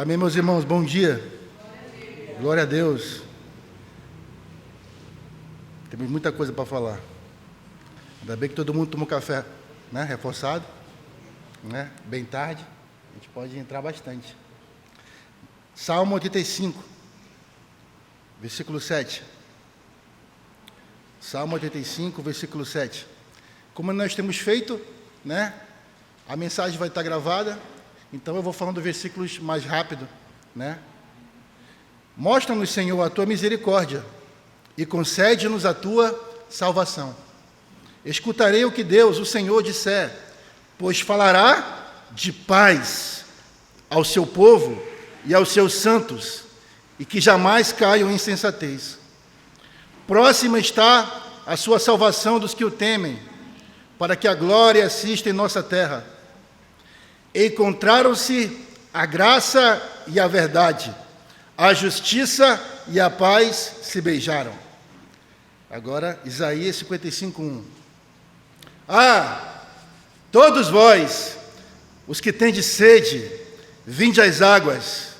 Amém, meus irmãos, bom dia. Glória a Deus. Temos muita coisa para falar. Ainda bem que todo mundo tomou café, né? Reforçado, né? Bem tarde, a gente pode entrar bastante. Salmo 85, versículo 7. Salmo 85, versículo 7. Como nós temos feito, né? A mensagem vai estar gravada, então eu vou falando versículos mais rápido, né? Mostra-nos, Senhor, a tua misericórdia e concede-nos a tua salvação. Escutarei o que Deus, o Senhor, disser, pois falará de paz ao seu povo e aos seus santos, e que jamais caiam em insensatez. Próxima está a sua salvação dos que o temem, para que a glória assista em nossa terra. Encontraram-se a graça e a verdade, a justiça e a paz se beijaram. Agora, Isaías 55:1. Todos vós, os que tendes sede, vinde às águas,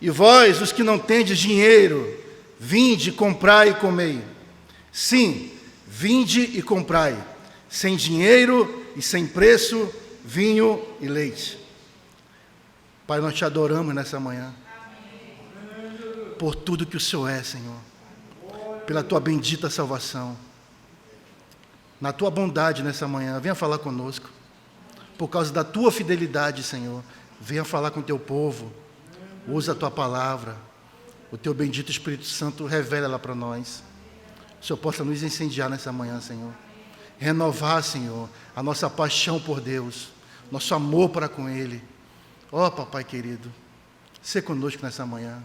e vós, os que não tendes dinheiro, vinde, comprai e comei. Sim, vinde e comprai, sem dinheiro e sem preço, vinho e leite. Pai, nós te adoramos nessa manhã. Por tudo que o Senhor é, Senhor. Pela tua bendita salvação. Na tua bondade nessa manhã, venha falar conosco. Por causa da tua fidelidade, Senhor, venha falar com o teu povo. Usa a tua palavra. O teu bendito Espírito Santo revela ela para nós. O Senhor possa nos incendiar nessa manhã, Senhor. Renovar, Senhor, a nossa paixão por Deus, nosso amor para com Ele. Ó, Papai querido, sê conosco nessa manhã.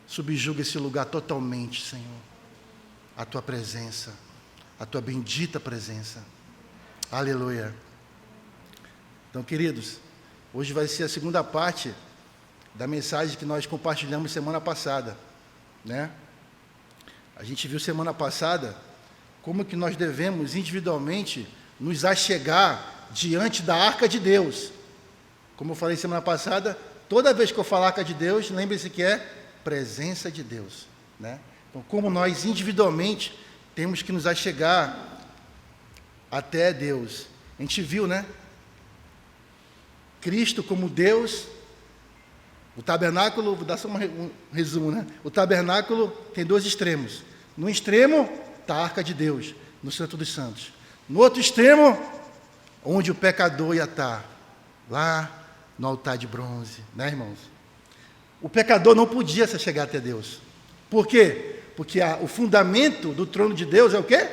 Subjuga esse lugar totalmente, Senhor. A tua presença, a tua bendita presença. Aleluia. Então, queridos, hoje vai ser a segunda parte da mensagem que nós compartilhamos semana passada, né? A gente viu semana passada como que nós devemos individualmente nos achegar diante da arca de Deus. Como eu falei semana passada, toda vez que eu falar arca de Deus, lembre-se que é presença de Deus, né? Então, como nós individualmente temos que nos achegar até Deus. A gente viu, né? Cristo como Deus, o tabernáculo, vou dar só um resumo, né? O tabernáculo tem dois extremos. No extremo está a arca de Deus, no Santo dos Santos. No outro extremo, onde o pecador ia estar, lá no altar de bronze, né, irmãos? O pecador não podia se chegar até Deus. Por quê? Porque o fundamento do trono de Deus é o quê?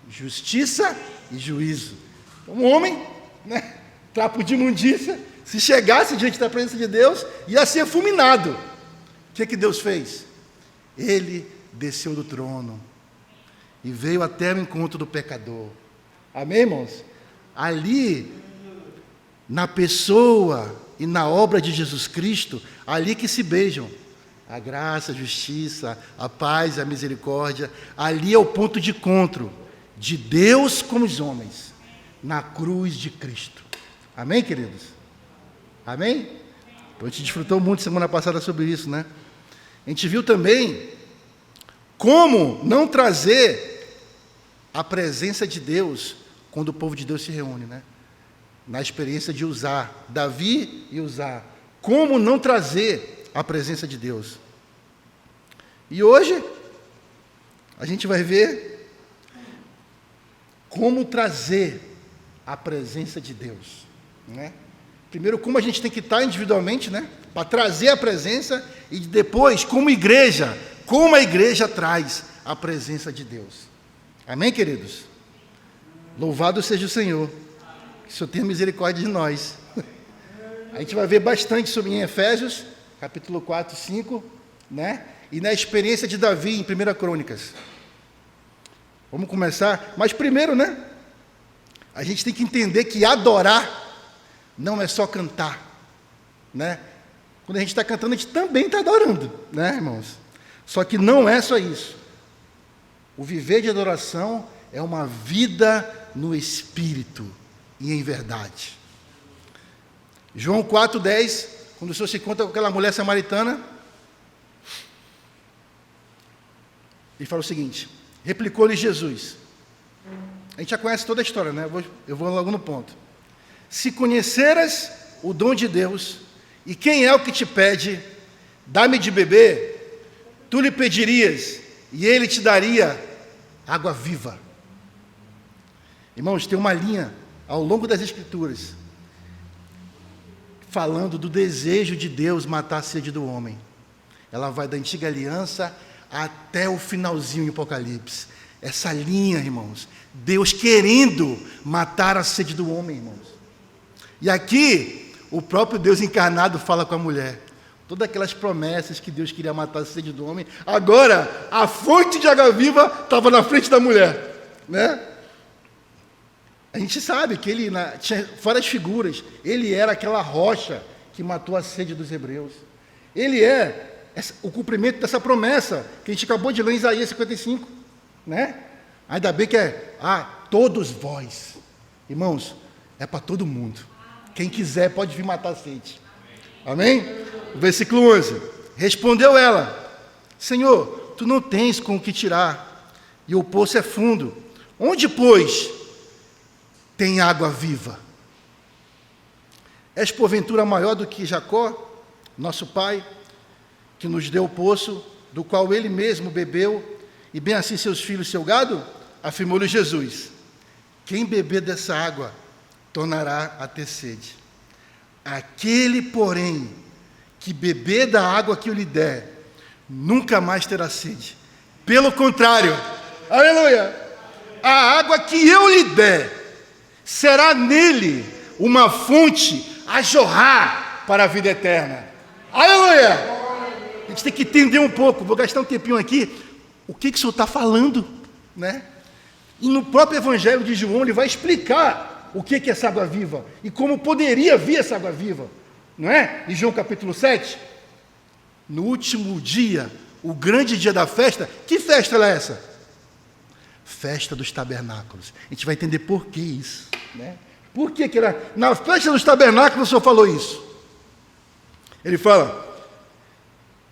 Justiça e juízo. Então, um homem, né, trapo de imundícia, se chegasse diante da presença de Deus, ia ser fulminado. O que Deus fez? Ele desceu do trono e veio até o encontro do pecador. Amém, irmãos? Ali, na pessoa e na obra de Jesus Cristo, ali que se beijam a graça, a justiça, a paz, a misericórdia. Ali é o ponto de encontro de Deus com os homens, na cruz de Cristo. Amém, queridos? Amém? Então, a gente desfrutou muito semana passada sobre isso, né? A gente viu também como não trazer a presença de Deus quando o povo de Deus se reúne, né? Na experiência de Uzá, Davi e Uzá. Como não trazer a presença de Deus. E hoje, a gente vai ver como trazer a presença de Deus, né? Primeiro, como a gente tem que estar individualmente, né? Para trazer a presença, e depois, como igreja, como a igreja traz a presença de Deus. Amém, queridos? Louvado seja o Senhor. Que o Senhor tenha misericórdia de nós. A gente vai ver bastante sobre em Efésios, capítulo 4, 5, né? E na experiência de Davi em 1 Crônicas. Vamos começar? Mas primeiro, né? A gente tem que entender que adorar não é só cantar, né? Quando a gente está cantando, a gente também está adorando, né, irmãos? Só que não é só isso. O viver de adoração é uma vida no Espírito e em verdade. João 4,10 quando o Senhor se encontra com aquela mulher samaritana, ele fala o seguinte: replicou-lhe Jesus. A gente já conhece toda a história, né? Eu vou logo no ponto. Se conheceras o dom de Deus, e quem é o que te pede, dá-me de beber, tu lhe pedirias, e ele te daria água viva. Irmãos, tem uma linha ao longo das Escrituras falando do desejo de Deus matar a sede do homem. Ela vai da antiga aliança até o finalzinho em Apocalipse. Essa linha, irmãos, Deus querendo matar a sede do homem, irmãos. E aqui, o próprio Deus encarnado fala com a mulher. Todas aquelas promessas que Deus queria matar a sede do homem, agora a fonte de água viva estava na frente da mulher, né? A gente sabe que ele tinha várias figuras. Ele era aquela rocha que matou a sede dos hebreus. Ele é o cumprimento dessa promessa que a gente acabou de ler em Isaías 55, né? Ainda bem que todos vós. Irmãos, é para todo mundo. Quem quiser pode vir matar a sede. Amém? Versículo 11. Respondeu ela: Senhor, tu não tens com o que tirar, e o poço é fundo. Onde, pois, tem água viva? És porventura maior do que Jacó, nosso pai, que nos deu o poço, do qual ele mesmo bebeu, e bem assim seus filhos e seu gado? Afirmou-lhe Jesus: quem beber dessa água tornará a ter sede. Aquele, porém, que beber da água que eu lhe der, nunca mais terá sede. Pelo contrário, aleluia, a água que eu lhe der será nele uma fonte a jorrar para a vida eterna. Aleluia! A gente tem que entender um pouco, vou gastar um tempinho aqui, o que o Senhor está falando, né? E no próprio Evangelho de João, ele vai explicar o que é essa água viva e como poderia vir essa água viva, não é? Em João capítulo 7, no último dia, o grande dia da festa. Que festa é essa? Festa dos tabernáculos. A gente vai entender por que isso, né? Por que era na festa dos tabernáculos o Senhor falou isso? Ele fala: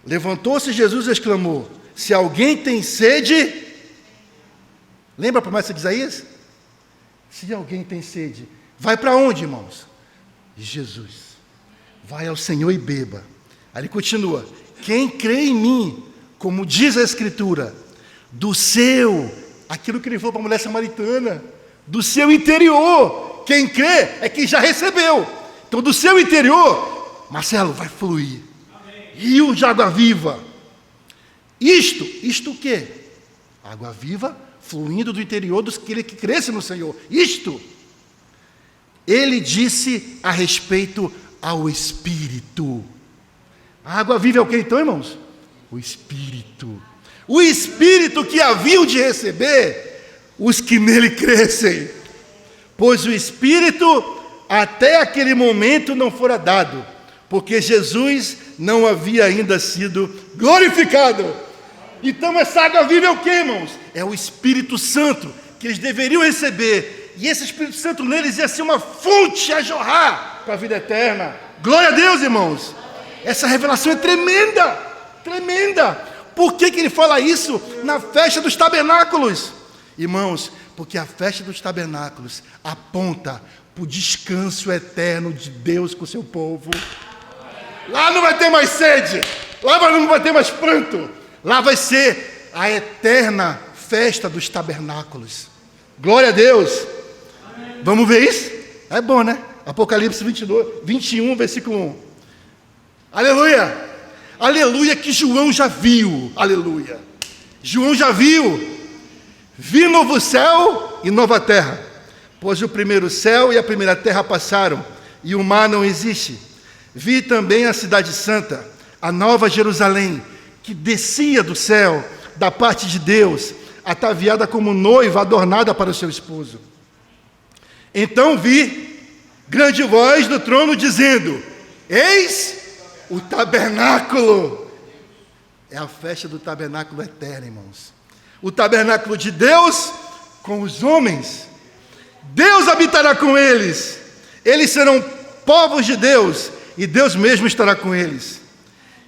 levantou-se Jesus e exclamou: se alguém tem sede, lembra a promessa de Isaías? Se alguém tem sede, vai para onde, irmãos? Jesus. Vai ao Senhor e beba. Aí ele continua: quem crê em mim, como diz a Escritura, do seu, aquilo que ele falou para a mulher samaritana, do seu interior. Quem crê é quem já recebeu. Então, do seu interior, Marcelo, vai fluir rio de água viva. Isto o quê? Água viva fluindo do interior dos que crescem no Senhor. Isto ele disse a respeito ao Espírito. A água viva é o que então, irmãos? O Espírito. O Espírito que haviam de receber os que nele crescem. Pois o Espírito até aquele momento não fora dado, porque Jesus não havia ainda sido glorificado. Então essa água viva é o que, irmãos? É o Espírito Santo que eles deveriam receber. E esse Espírito Santo neles ia ser uma fonte a jorrar para a vida eterna. Glória a Deus, irmãos. Essa revelação é tremenda, tremenda. Por que ele fala isso na festa dos tabernáculos? Irmãos, porque a festa dos tabernáculos aponta para o descanso eterno de Deus com o seu povo. Lá não vai ter mais sede, lá não vai ter mais pranto, lá vai ser a eterna festa dos tabernáculos. Glória a Deus. Amém. Vamos ver isso? É bom, né? Apocalipse 21, versículo 1. Aleluia! Aleluia, que João já viu. Aleluia! João já viu. Vi novo céu e nova terra, pois o primeiro céu e a primeira terra passaram, e o mar não existe. Vi também a cidade santa, a nova Jerusalém, que descia do céu, da parte de Deus, ataviada como noiva adornada para o seu esposo. Então vi grande voz do trono dizendo: eis o tabernáculo. É a festa do tabernáculo eterno, irmãos. O tabernáculo de Deus com os homens. Deus habitará com eles. Eles serão povos de Deus, e Deus mesmo estará com eles,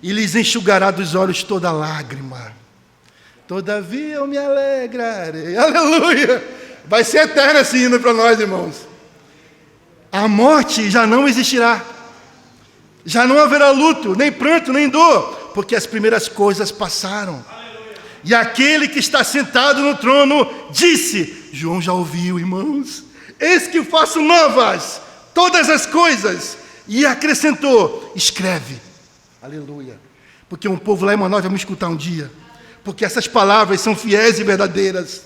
e lhes enxugará dos olhos toda lágrima. Todavia eu me alegrarei. Aleluia! Vai ser eterno esse hino para nós, irmãos. A morte já não existirá. Já não haverá luto, nem pranto, nem dor, porque as primeiras coisas passaram. E aquele que está sentado no trono disse, João já ouviu, irmãos, eis que faço novas todas as coisas. E acrescentou, escreve. Aleluia. Porque um povo lá em Manaus vai me escutar um dia. Porque essas palavras são fiéis e verdadeiras.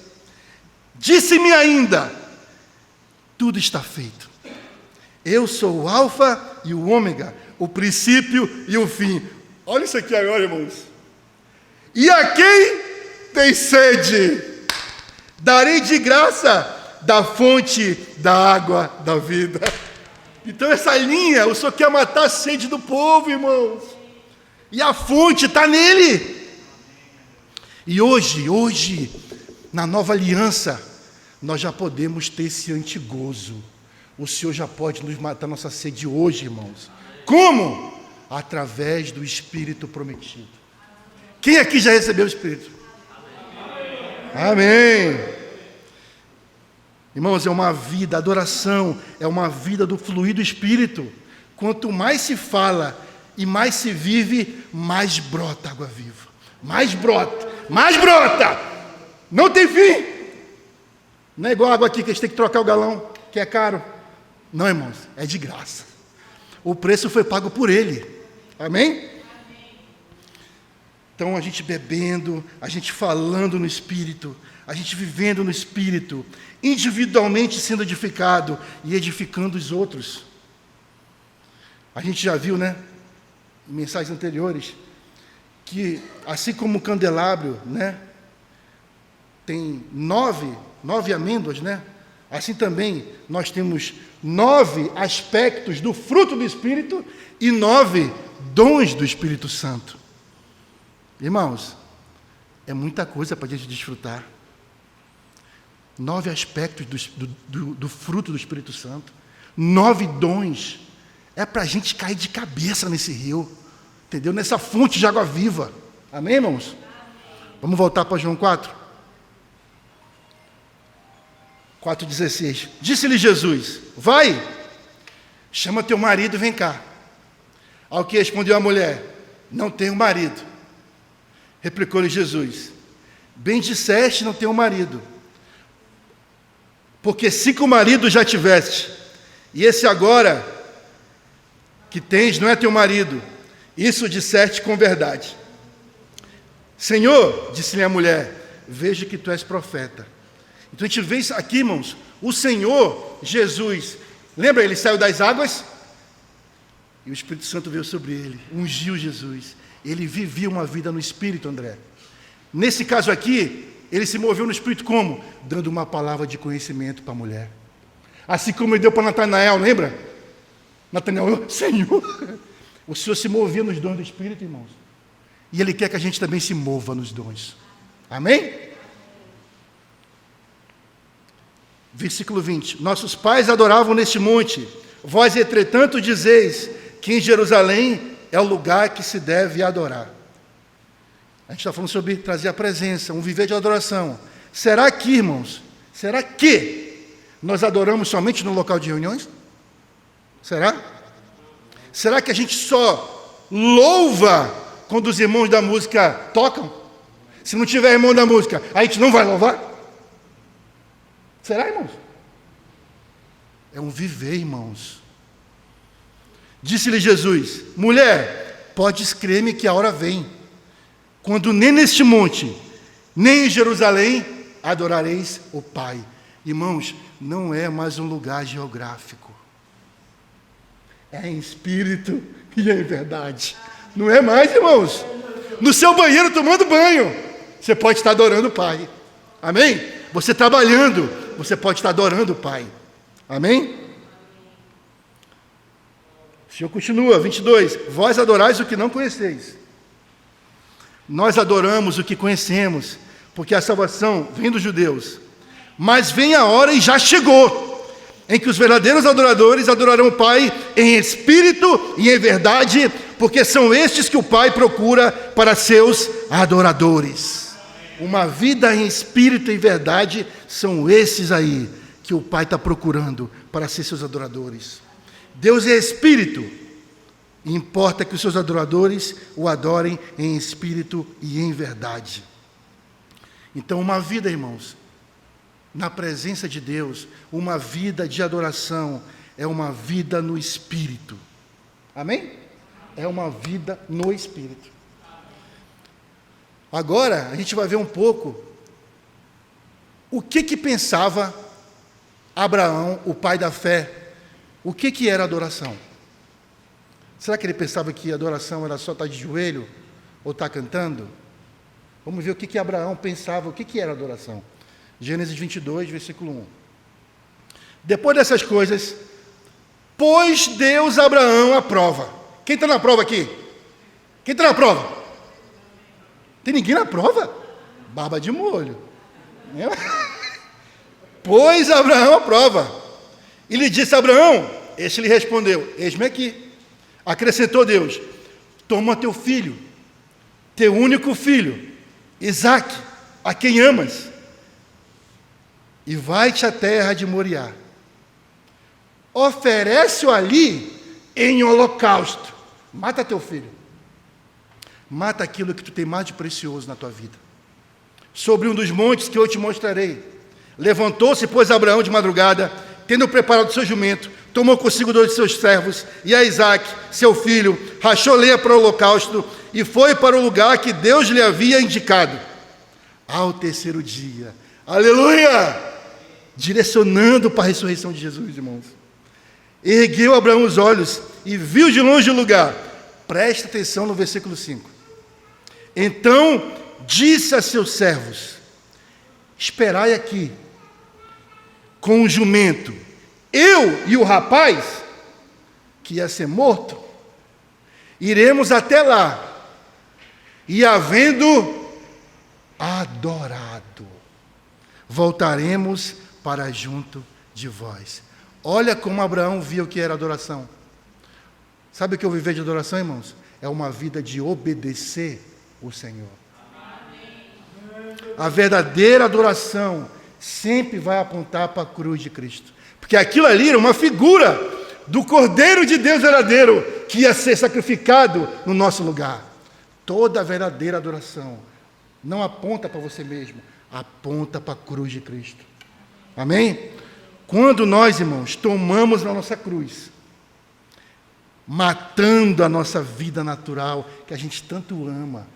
Disse-me ainda, tudo está feito. Eu sou o alfa e o ômega, o princípio e o fim. Olha isso aqui agora, irmãos. E a quem tem sede, darei de graça da fonte da água da vida. Então essa linha, o Senhor quer matar a sede do povo, irmãos. E a fonte está nele. E hoje, na nova aliança, nós já podemos ter esse antigozo. O Senhor já pode nos matar nossa sede hoje, irmãos. Como? Através do Espírito prometido. Quem aqui já recebeu o Espírito? Amém. Irmãos, é uma vida, adoração, é uma vida do fluir do Espírito. Quanto mais se fala e mais se vive, mais brota água viva. Mais brota, mais brota. Não tem fim. Não é igual a água aqui que a gente tem que trocar o galão, que é caro. Não, irmãos, é de graça. O preço foi pago por Ele. Amém? Então a gente bebendo, a gente falando no Espírito, a gente vivendo no Espírito, individualmente sendo edificado e edificando os outros. A gente já viu, né, em mensagens anteriores, que assim como o candelabro, né, tem nove amêndoas, né? Assim também nós temos 9 aspectos do fruto do Espírito e 9 dons do Espírito Santo. Irmãos, é muita coisa para a gente desfrutar. 9 aspectos do fruto do Espírito Santo. 9 dons. É para a gente cair de cabeça nesse rio. Entendeu? Nessa fonte de água viva. Amém, irmãos? Vamos voltar para João 4? 4,16. Disse-lhe Jesus, vai, chama teu marido e vem cá. Ao que respondeu a mulher, não tenho marido. Replicou-lhe Jesus, bem disseste, não tenho marido. Porque 5 maridos já tiveste, e esse agora que tens não é teu marido. Isso disseste com verdade. Senhor, disse-lhe a mulher, vejo que tu és profeta. Então a gente vê isso aqui, irmãos, o Senhor Jesus, lembra, ele saiu das águas e o Espírito Santo veio sobre ele, ungiu Jesus. Ele vivia uma vida no Espírito, André. Nesse caso aqui, ele se moveu no Espírito como? Dando uma palavra de conhecimento para a mulher. Assim como ele deu para Natanael, lembra? Natanael, Senhor, o Senhor se movia nos dons do Espírito, irmãos. E Ele quer que a gente também se mova nos dons. Amém? Versículo 20. Nossos pais adoravam neste monte. Vós, entretanto, dizeis que em Jerusalém é o lugar que se deve adorar. A gente está falando sobre trazer a presença, um viver de adoração. Será que, irmãos, será que nós adoramos somente no local de reuniões? Será? Será que a gente só louva quando os irmãos da música tocam? Se não tiver irmão da música, a gente não vai louvar? Será, irmãos? É um viver, irmãos. Disse-lhe Jesus, mulher, podes crer-me que a hora vem, quando nem neste monte, nem em Jerusalém, adorareis o Pai. Irmãos, não é mais um lugar geográfico. É em espírito e é em verdade. Não é mais, irmãos. No seu banheiro tomando banho, você pode estar adorando o Pai. Amém? Você trabalhando, você pode estar adorando o Pai. Amém? O Senhor continua, 22. Vós adorais o que não conheceis. Nós adoramos o que conhecemos, porque a salvação vem dos judeus. Mas vem a hora e já chegou, em que os verdadeiros adoradores adorarão o Pai em espírito e em verdade, porque são estes que o Pai procura para seus adoradores. Uma vida em espírito e verdade são esses aí que o Pai está procurando para ser seus adoradores. Deus é espírito, e importa que os seus adoradores o adorem em espírito e em verdade. Então, uma vida, irmãos, na presença de Deus, uma vida de adoração, é uma vida no Espírito. Amém? É uma vida no Espírito. Agora, a gente vai ver um pouco o que pensava Abraão, o pai da fé. O que era adoração? Será que ele pensava que adoração era só estar de joelho ou estar cantando? Vamos ver o que Abraão pensava, o que era adoração. Gênesis 22, versículo 1. Depois dessas coisas, pôs Deus a Abraão à prova. Quem está na prova aqui? Quem está na prova? Tem ninguém na prova? Barba de molho. Pôs Abraão à prova. E lhe disse a Abraão, este lhe respondeu, eis-me aqui. Acrescentou Deus, toma teu filho, teu único filho, Isaque, a quem amas, e vai-te à terra de Moriá. Oferece-o ali em holocausto. Mata teu filho. Mata aquilo que tu tem mais de precioso na tua vida. Sobre um dos montes que eu te mostrarei. Levantou-se, pois, Abraão de madrugada, tendo preparado o seu jumento, tomou consigo 2 de seus servos, e a Isaque, seu filho, rachou lenha para o holocausto, e foi para o lugar que Deus lhe havia indicado. Ao terceiro dia, aleluia! Direcionando para a ressurreição de Jesus, irmãos. Ergueu Abraão os olhos e viu de longe o lugar. Presta atenção no versículo 5. Então disse a seus servos, esperai aqui, com o jumento, eu e o rapaz, que ia ser morto, iremos até lá, e havendo adorado, voltaremos para junto de vós. Olha como Abraão viu o que era adoração. Sabe o que é o viver de adoração, irmãos? É uma vida de obedecer o Senhor. A verdadeira adoração sempre vai apontar para a cruz de Cristo. Porque aquilo ali era uma figura do Cordeiro de Deus verdadeiro que ia ser sacrificado no nosso lugar. Toda a verdadeira adoração não aponta para você mesmo, aponta para a cruz de Cristo. Amém? Quando nós, irmãos, tomamos na nossa cruz, matando a nossa vida natural, que a gente tanto ama,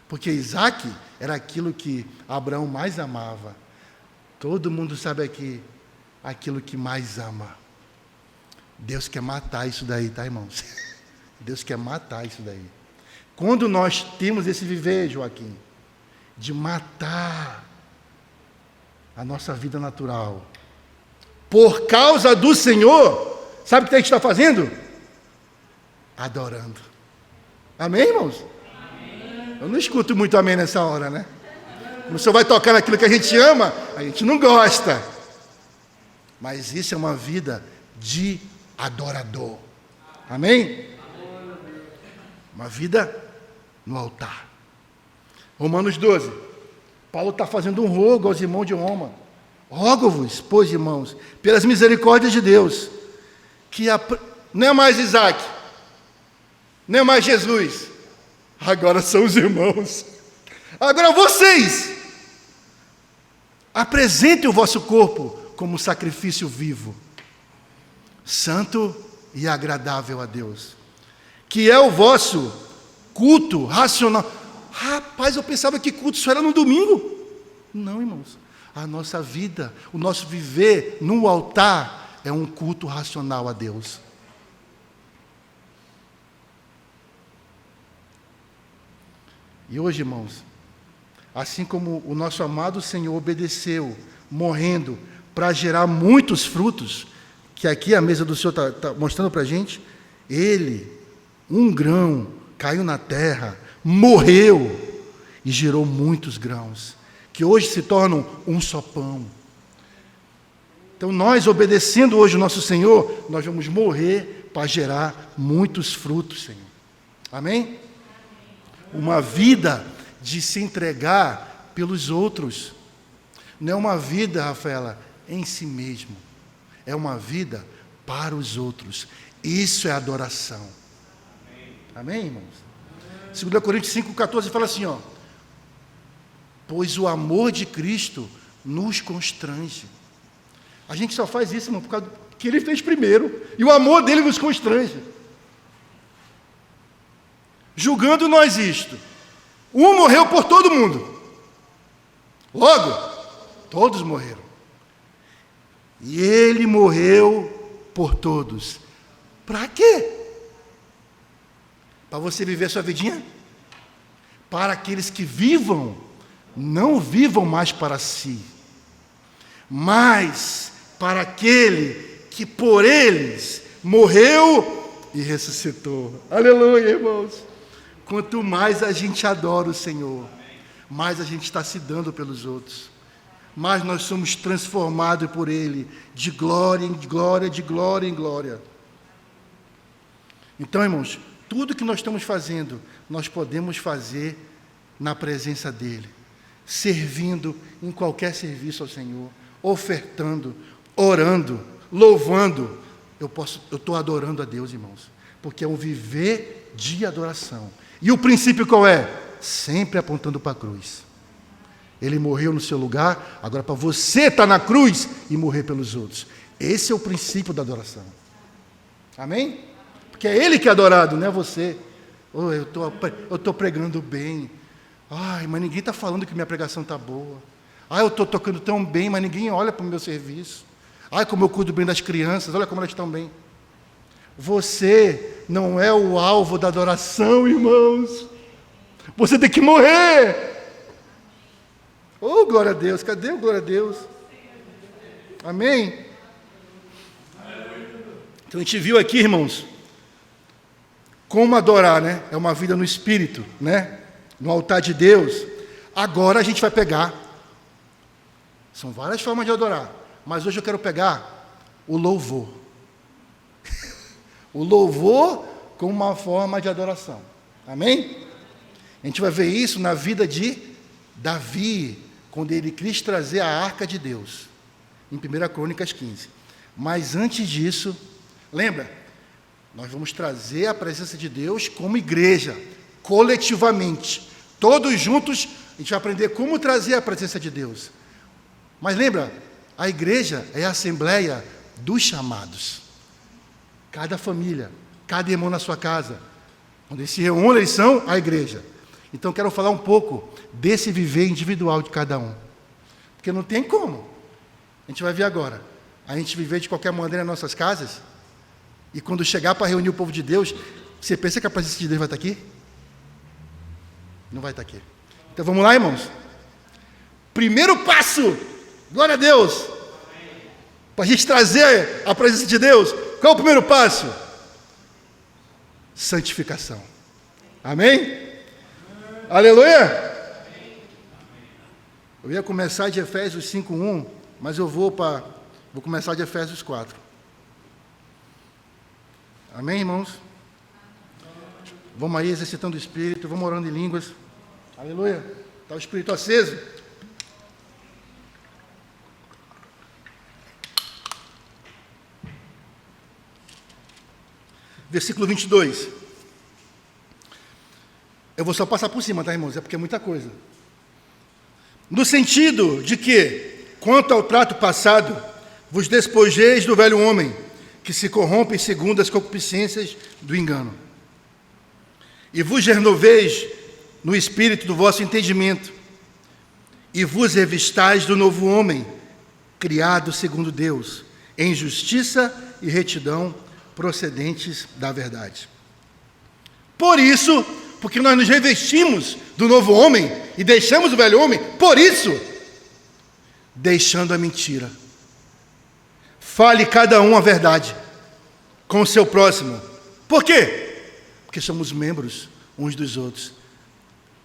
porque Isaque era aquilo que Abraão mais amava. Todo mundo sabe aqui, aquilo que mais ama. Deus quer matar isso daí, tá, irmãos? Deus quer matar isso daí. Quando nós temos esse viver, Joaquim, de matar a nossa vida natural, por causa do Senhor, sabe o que a gente está fazendo? Adorando. Amém, irmãos? Amém. Eu não escuto muito amém nessa hora, né? Quando o Senhor vai tocar naquilo que a gente ama, a gente não gosta. Mas isso é uma vida de adorador. Amém? Uma vida no altar. Romanos 12. Paulo está fazendo um rogo aos irmãos de Roma. Rogo-vos, pois, irmãos, pelas misericórdias de Deus, que não é mais Isaque, não é mais Jesus, agora são os irmãos. Agora vocês, apresentem o vosso corpo como sacrifício vivo, santo e agradável a Deus, que é o vosso culto racional. Rapaz, eu pensava que culto só era no domingo. Não, irmãos. A nossa vida, o nosso viver no altar é um culto racional a Deus. E hoje, irmãos, assim como o nosso amado Senhor obedeceu, morrendo, para gerar muitos frutos, que aqui a mesa do Senhor está mostrando para a gente, Ele, um grão, caiu na terra, morreu e gerou muitos grãos, que hoje se tornam um só pão. Então nós, obedecendo hoje o nosso Senhor, nós vamos morrer para gerar muitos frutos, Senhor. Amém? Uma vida de se entregar pelos outros. Não é uma vida, Rafaela, em si mesmo. É uma vida para os outros. Isso é adoração. Amém, irmãos? 2 Coríntios 5,14 fala assim, ó. Pois o amor de Cristo nos constrange. A gente só faz isso, irmão, por causa que Ele fez primeiro. E o amor dele nos constrange. Julgando nós isto. Um morreu por todo mundo. Logo, todos morreram. E Ele morreu por todos. Para quê? Para você viver a sua vidinha? Para aqueles que vivam, não vivam mais para si, mas para aquele que por eles morreu e ressuscitou. Aleluia, irmãos. Quanto mais a gente adora o Senhor, mais a gente está se dando pelos outros, mais nós somos transformados por Ele, de glória em glória, de glória em glória. Então, irmãos, tudo que nós estamos fazendo, nós podemos fazer na presença dEle, servindo em qualquer serviço ao Senhor, ofertando, orando, louvando. Eu estou adorando a Deus, irmãos, porque é um viver de adoração. E o princípio qual é? Sempre apontando para a cruz. Ele morreu no seu lugar, agora para você estar na cruz e morrer pelos outros. Esse é o princípio da adoração. Amém? Porque é Ele que é adorado, não é você. Oh, eu estou pregando bem. Ai, mas ninguém está falando que minha pregação está boa. Ai, eu estou tocando tão bem, mas ninguém olha para o meu serviço. Ai, como eu cuido bem das crianças, olha como elas estão bem. Você não é o alvo da adoração, irmãos. Você tem que morrer. Oh, glória a Deus. Cadê o glória a Deus? Amém? Então a gente viu aqui, irmãos, como adorar, né? É uma vida no Espírito, né? No altar de Deus. Agora a gente vai pegar. São várias formas de adorar, mas hoje eu quero pegar o louvor. O louvor como uma forma de adoração. Amém? A gente vai ver isso na vida de Davi, quando ele quis trazer a arca de Deus, em 1 Crônicas 15. Mas antes disso, lembra? Nós vamos trazer a presença de Deus como igreja, coletivamente. Todos juntos, a gente vai aprender como trazer a presença de Deus. Mas lembra, a igreja é a assembleia dos chamados. Cada família, cada irmão na sua casa, quando eles se reúnem, eles são a igreja. Então, quero falar um pouco desse viver individual de cada um. Porque não tem como. A gente vai ver agora. A gente viver de qualquer maneira nas nossas casas, e quando chegar para reunir o povo de Deus, você pensa que a presença de Deus vai estar aqui? Não vai estar aqui. Então, vamos lá, irmãos? Primeiro passo, glória a Deus, para a gente trazer a presença de Deus. Qual é o primeiro passo? Santificação. Amém? Aleluia! Eu ia começar de Efésios 5:1, mas eu vou começar de Efésios 4. Amém, irmãos? Vamos aí exercitando o Espírito, vamos orando em línguas. Aleluia! Está o Espírito aceso. Versículo 22. Eu vou só passar por cima, tá, irmãos? É porque é muita coisa. No sentido de que, quanto ao trato passado, vos despojeis do velho homem, que se corrompe segundo as concupiscências do engano. E vos renoveis no espírito do vosso entendimento, e vos revistais do novo homem, criado segundo Deus, em justiça e retidão, procedentes da verdade. Por isso, porque nós nos revestimos do novo homem e deixamos o velho homem, por isso, deixando a mentira, fale cada um a verdade com o seu próximo. Por quê? Porque somos membros uns dos outros.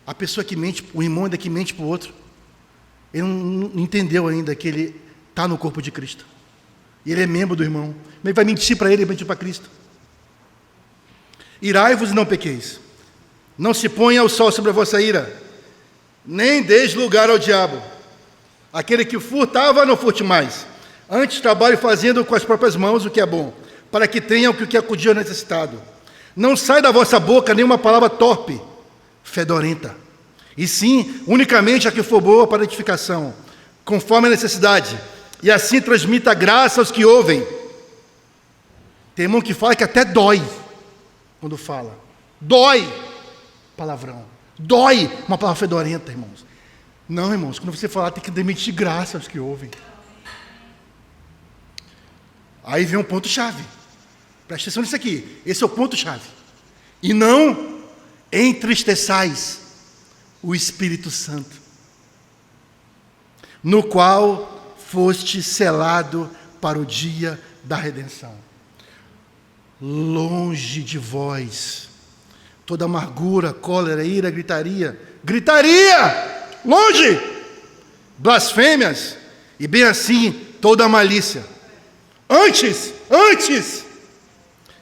A pessoa que mente, o irmão ainda que mente para o outro, ele não entendeu ainda que ele está no corpo de Cristo. E ele é membro do irmão. Como ele vai mentir para ele e mentir para Cristo? Irai-vos e não pequeis. Não se ponha o sol sobre a vossa ira, nem deis lugar ao diabo. Aquele que furtava, não furte mais. Antes trabalhe fazendo com as próprias mãos o que é bom, para que tenha o que acudir ao necessitado. Não sai da vossa boca nenhuma palavra torpe, fedorenta, e sim, unicamente a que for boa para edificação, conforme a necessidade, e assim transmita graça aos que ouvem. Tem irmão que fala que até dói quando fala. Dói palavrão. Dói uma palavra fedorenta, irmãos. Não, irmãos, quando você falar, tem que demitir graça aos que ouvem. Aí vem um ponto-chave. Presta atenção nisso aqui. Esse é o ponto-chave. E não entristeçais o Espírito Santo, no qual foste selado para o dia da redenção. Longe de vós toda amargura, cólera, ira, gritaria, longe, blasfêmias, e bem assim toda malícia. Antes,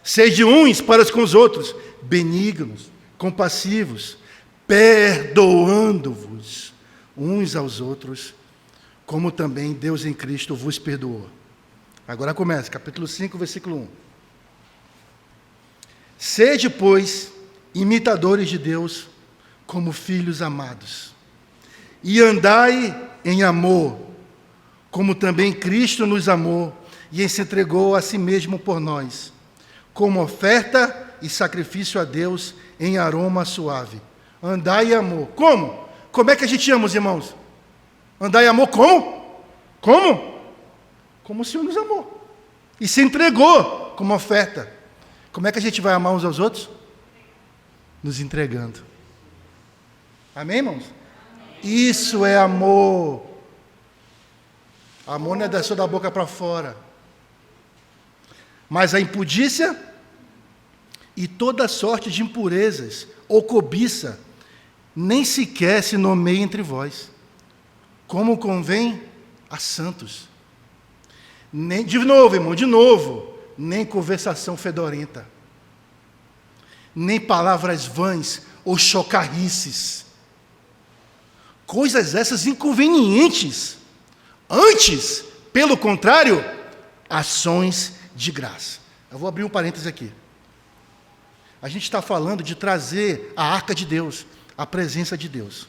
sede uns para com os outros, benignos, compassivos, perdoando-vos uns aos outros, como também Deus em Cristo vos perdoou. Agora começa, capítulo 5, versículo 1. Sede, pois, imitadores de Deus, como filhos amados, e andai em amor, como também Cristo nos amou, e se entregou a si mesmo por nós, como oferta e sacrifício a Deus em aroma suave. Andai em amor. Como? Como é que a gente ama, os irmãos? Andai em amor como? Como? Como o Senhor nos amou. E se entregou como oferta. Como é que a gente vai amar uns aos outros? Nos entregando. Amém, irmãos? Isso é amor. Amor não é só da boca para fora. Mas a impudícia e toda sorte de impurezas ou cobiça nem sequer se nomeia entre vós, como convém a santos. Nem, de novo, irmão, nem conversação fedorenta, nem palavras vãs ou chocarrices, coisas essas inconvenientes. Antes, pelo contrário, ações de graça. Eu vou abrir um parênteses aqui. A gente está falando de trazer a arca de Deus, a presença de Deus.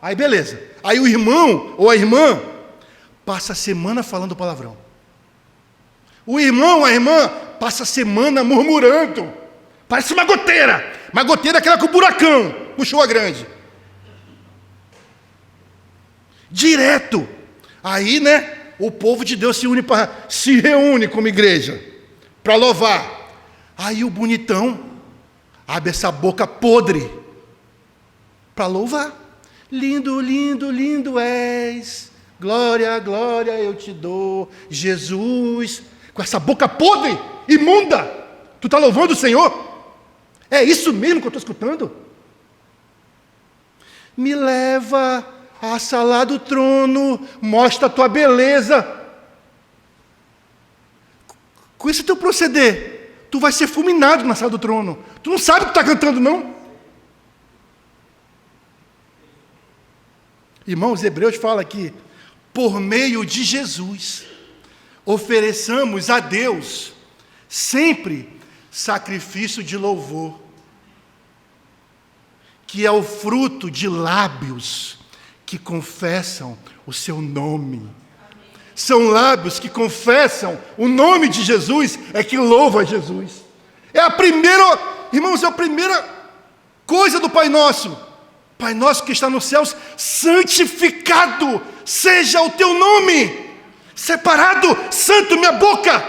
Aí beleza, aí o irmão ou a irmã passa a semana falando palavrão. O irmão, a irmã, passa a semana murmurando. Parece uma goteira aquela com buracão, puxou a grande. Direto. Aí, o povo de Deus se reúne como igreja, para louvar. Aí o bonitão abre essa boca podre, para louvar. Lindo, lindo, lindo és, glória, glória eu te dou, Jesus. Com essa boca podre, imunda, tu está louvando o Senhor? É isso mesmo que eu estou escutando? Me leva à sala do trono, mostra a tua beleza. Com esse teu proceder, tu vai ser fulminado na sala do trono. Tu não sabe o que está cantando, não? Irmãos, Hebreus fala que, por meio de Jesus, ofereçamos a Deus sempre sacrifício de louvor, que é o fruto de lábios que confessam o seu nome. São lábios que confessam o nome de Jesus, é que louva a Jesus. É a primeira, irmãos, é a primeira coisa do Pai Nosso. Pai Nosso que está nos céus, santificado seja o teu nome. Separado, santo, minha boca,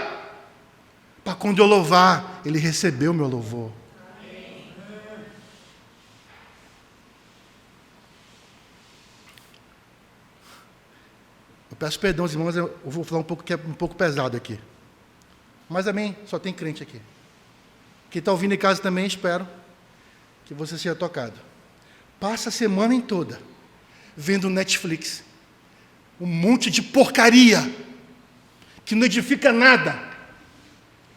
para quando eu louvar, Ele recebeu o meu louvor. Eu peço perdão, irmãos, eu vou falar um pouco que é um pouco pesado aqui. Mas amém, só tem crente aqui. Quem está ouvindo em casa também, espero que você seja tocado. Passa a semana em toda vendo Netflix. Um monte de porcaria. que não edifica nada,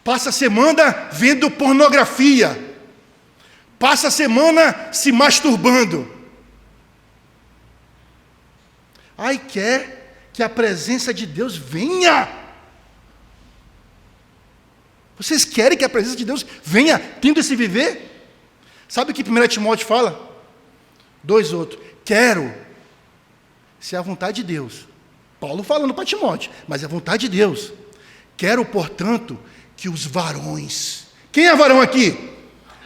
passa a semana vendo pornografia, passa a semana se masturbando. Ai, quer que a presença de Deus venha. Vocês querem que a presença de Deus venha tendo esse viver? Sabe o que 1 Timóteo fala? 2:8. Quero, se é a vontade de Deus. Paulo falando para Timóteo, mas é a vontade de Deus. Quero, portanto, que os varões... Quem é varão aqui?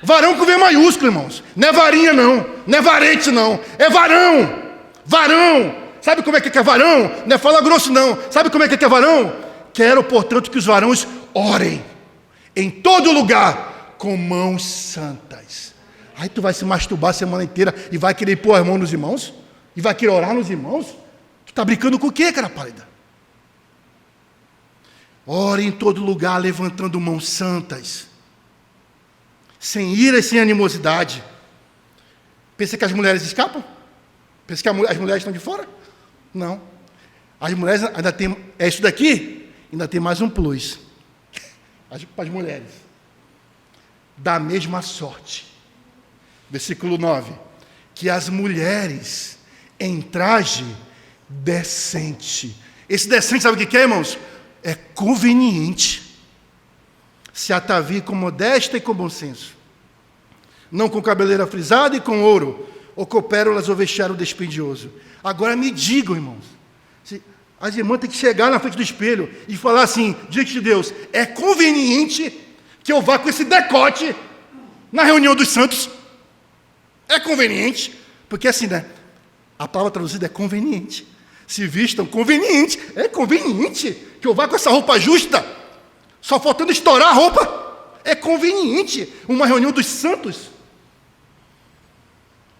Varão com V maiúsculo, irmãos. Não é varinha, não. Não é varete, não. É varão. Varão. Sabe como é que é varão? Não é fala grosso, não. Sabe como é que é varão? Quero, portanto, que os varões orem em todo lugar com mãos santas. Aí tu vai se masturbar a semana inteira e vai querer pôr a mão nos irmãos? E vai querer orar nos irmãos? Tu está brincando com o quê, cara pálida? Ore em todo lugar levantando mãos santas, sem ira e sem animosidade. Pensa que as mulheres escapam? Pensa que as mulheres estão de fora? Não. As mulheres ainda tem... É isso daqui? Ainda tem mais um plus. Para as mulheres. Da mesma sorte. Versículo 9. Que as mulheres em traje decente. Esse decente, sabe o que é, irmãos? É conveniente. Se atavie com modéstia e com bom senso. Não com cabeleira frisada e com ouro, ou com pérolas ou vestiário despendioso. Agora me digam, irmãos. As irmãs têm que chegar na frente do espelho e falar assim, diante de Deus, é conveniente que eu vá com esse decote na reunião dos santos? É conveniente? Porque assim, né? A palavra traduzida é conveniente. Se vistam conveniente. É conveniente que eu vá com essa roupa justa, só faltando estourar a roupa. É conveniente uma reunião dos santos.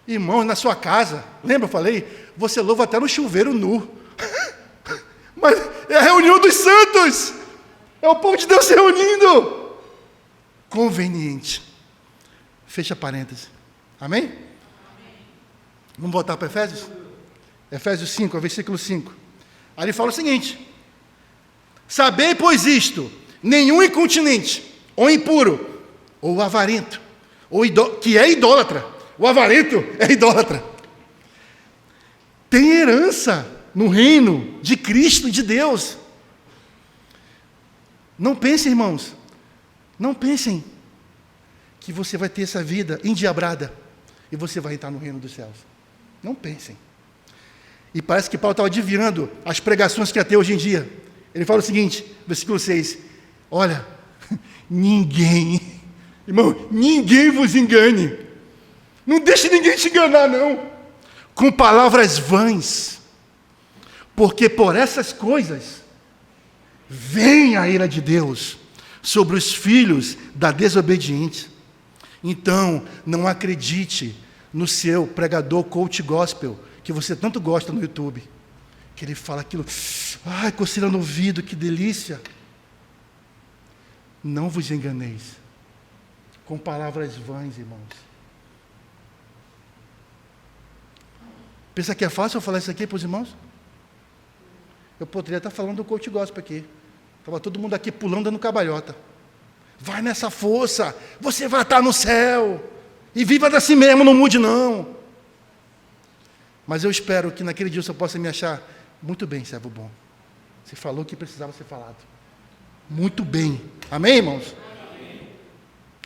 Irmãos, na sua casa, lembra, eu falei, você louva até no chuveiro nu. Mas é a reunião dos santos. É o povo de Deus se reunindo. Conveniente. Fecha parênteses. Amém? Amém. Vamos voltar para Efésios? Efésios 5, versículo 5. Aí ele fala o seguinte: sabei, pois isto, nenhum incontinente, ou impuro, ou avarento, que é idólatra. O avarento é idólatra. Tem herança no reino de Cristo e de Deus. Não pensem, irmãos, não pensem que você vai ter essa vida endiabrada e você vai entrar no reino dos céus. Não pensem. E parece que Paulo estava adivinhando as pregações que ia ter hoje em dia. Ele fala o seguinte, versículo 6, olha, ninguém, irmão, ninguém vos engane. Não deixe ninguém te enganar, não, com palavras vãs, porque por essas coisas vem a ira de Deus sobre os filhos da desobediência. Então, não acredite no seu pregador coach gospel, que você tanto gosta no YouTube, que ele fala aquilo, ai, coceira no ouvido, que delícia. Não vos enganeis com palavras vãs, irmãos. Pensa que é fácil eu falar isso aqui para os irmãos? Eu poderia estar falando do coach gospel aqui. Estava todo mundo aqui pulando dando cabalhota. Vai nessa força, você vai estar no céu. E viva assim mesmo, não mude não. Mas eu espero que naquele dia você possa me achar muito bem, servo bom. Você falou o que precisava ser falado. Muito bem. Amém, irmãos? Amém.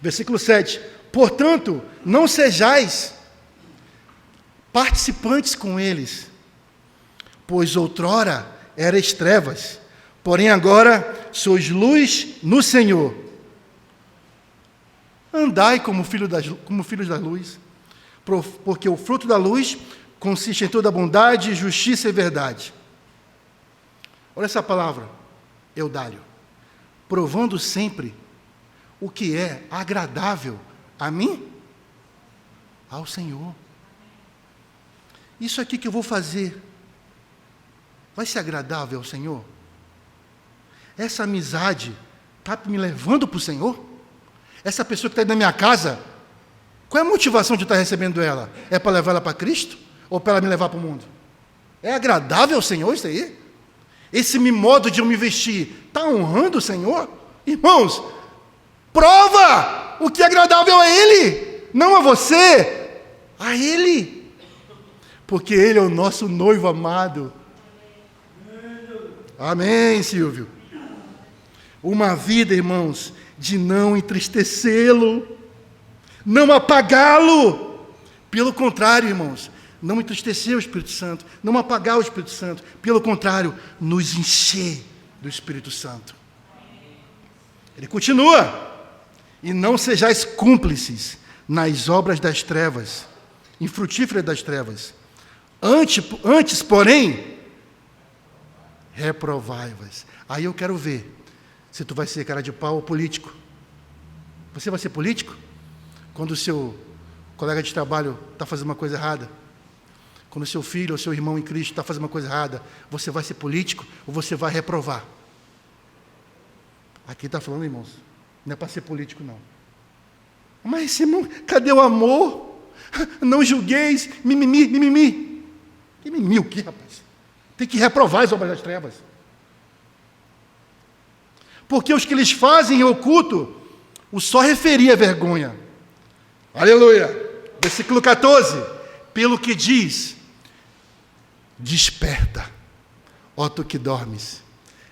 Versículo 7. Portanto, não sejais participantes com eles, pois outrora erais trevas, porém agora sois luz no Senhor. Andai como filhos da luz, porque o fruto da luz consiste em toda bondade, justiça e verdade. Olha essa palavra, eudálio. Provando sempre o que é agradável a mim, ao Senhor. Isso aqui que eu vou fazer vai ser agradável ao Senhor? Essa amizade está me levando para o Senhor? Essa pessoa que está aí na minha casa, qual é a motivação de estar recebendo ela? É para levar ela para Cristo? Ou para ela me levar para o mundo? É agradável ao Senhor isso aí? Esse modo de eu me vestir está honrando o Senhor? Irmãos, prova o que é agradável a Ele, não a você, a Ele. Porque Ele é o nosso noivo amado. Amém, Silvio. Uma vida, irmãos, de não entristecê-lo, não apagá-lo. Pelo contrário, irmãos, não entristecer o Espírito Santo, não apagar o Espírito Santo. Pelo contrário, nos encher do Espírito Santo. Ele continua. E não sejais cúmplices nas obras das trevas, infrutíferas das trevas. Antes, porém, reprovai-vos. Aí eu quero ver se tu vai ser cara de pau ou político. Você vai ser político? Quando o seu colega de trabalho está fazendo uma coisa errada? Quando o seu filho ou seu irmão em Cristo está fazendo uma coisa errada, você vai ser político ou você vai reprovar? Aqui está falando, irmãos, não é para ser político, não. Mas, irmão, cadê o amor? Não julgueis, mimimi, mimimi. Que mimimi o quê, rapaz? Tem que reprovar as obras das trevas. Porque os que eles fazem em oculto, o só referia vergonha. Aleluia. Versículo 14. Pelo que diz, desperta, ó tu que dormes,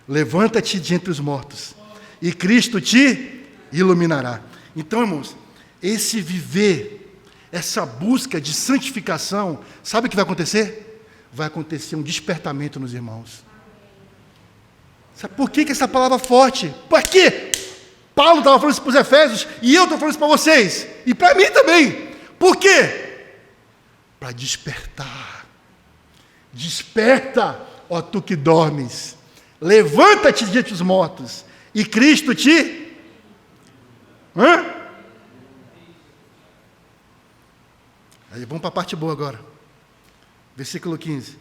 levanta-te de entre os mortos, e Cristo te iluminará. Então, irmãos, esse viver, essa busca de santificação, sabe o que vai acontecer? Vai acontecer um despertamento nos irmãos. Sabe por que essa palavra é forte? Por quê? Paulo estava falando isso para os Efésios, e eu estou falando isso para vocês, e para mim também. Por quê? Para despertar. Desperta, ó tu que dormes. Levanta-te de entre os mortos, e Cristo te... Aí vamos para a parte boa agora. Versículo 15.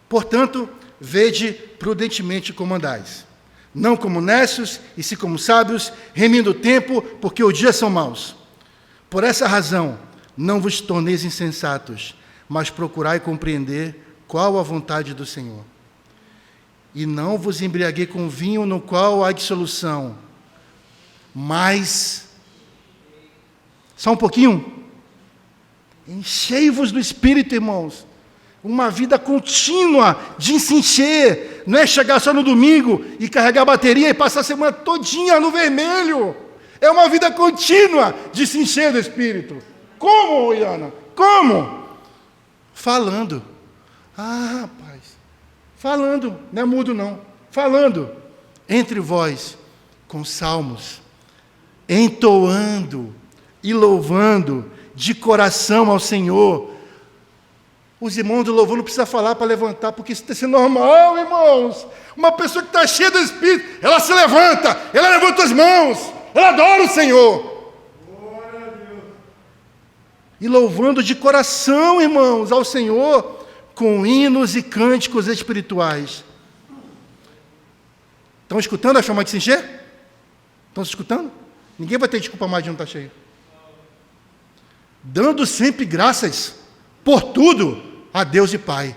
Portanto, vede prudentemente como andais, não como necios, e sim como sábios, remindo o tempo, porque os dias são maus. Por essa razão, não vos torneis insensatos, mas procurai compreender qual a vontade do Senhor. E não vos embriaguei com vinho no qual há dissolução, mas... Só um pouquinho? Enchei-vos do Espírito, irmãos. Uma vida contínua de se encher. Não é chegar só no domingo e carregar a bateria e passar a semana todinha no vermelho. É uma vida contínua de se encher do Espírito. Como, Iana? Como? Falando. Ah, rapaz. Falando. Não é mudo, não. Falando. Entre vós, com salmos, entoando e louvando de coração ao Senhor. Os irmãos do louvor não precisam falar para levantar, porque isso tem que ser normal, irmãos. Uma pessoa que está cheia do Espírito, ela se levanta, ela levanta as mãos, ela adora o Senhor. Glória a Deus. E louvando de coração, irmãos, ao Senhor, com hinos e cânticos espirituais. Estão escutando a chama de se encher? Estão se escutando? Ninguém vai ter desculpa mais de não estar cheio. Dando sempre graças por tudo a Deus e Pai.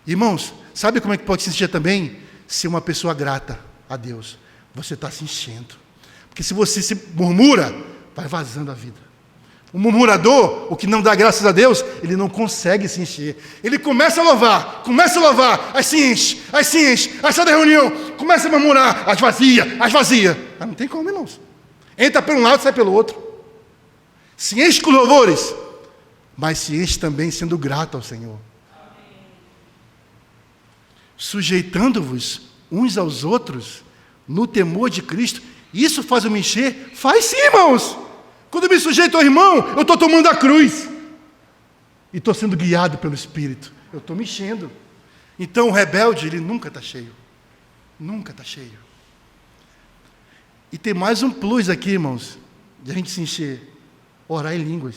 Irmãos, sabe como é que pode se encher também? Ser uma pessoa grata a Deus. Você está se enchendo. Porque se você se murmura, vai vazando a vida. O murmurador, o que não dá graças a Deus, ele não consegue se encher. Ele começa a louvar, aí se enche, aí sai da reunião, começa a murmurar, as vazia. Mas não tem como, irmãos. Entra por um lado, sai pelo outro. Se enche com louvores, mas se enche também sendo grato ao Senhor. Sujeitando-vos uns aos outros, no temor de Cristo. Isso faz eu me encher? Faz sim, irmãos. Quando eu me sujeito ao irmão, eu estou tomando a cruz. E estou sendo guiado pelo Espírito. Eu estou me enchendo. Então o rebelde, ele nunca está cheio. Nunca está cheio. E tem mais um plus aqui, irmãos, de a gente se encher. Orar em línguas.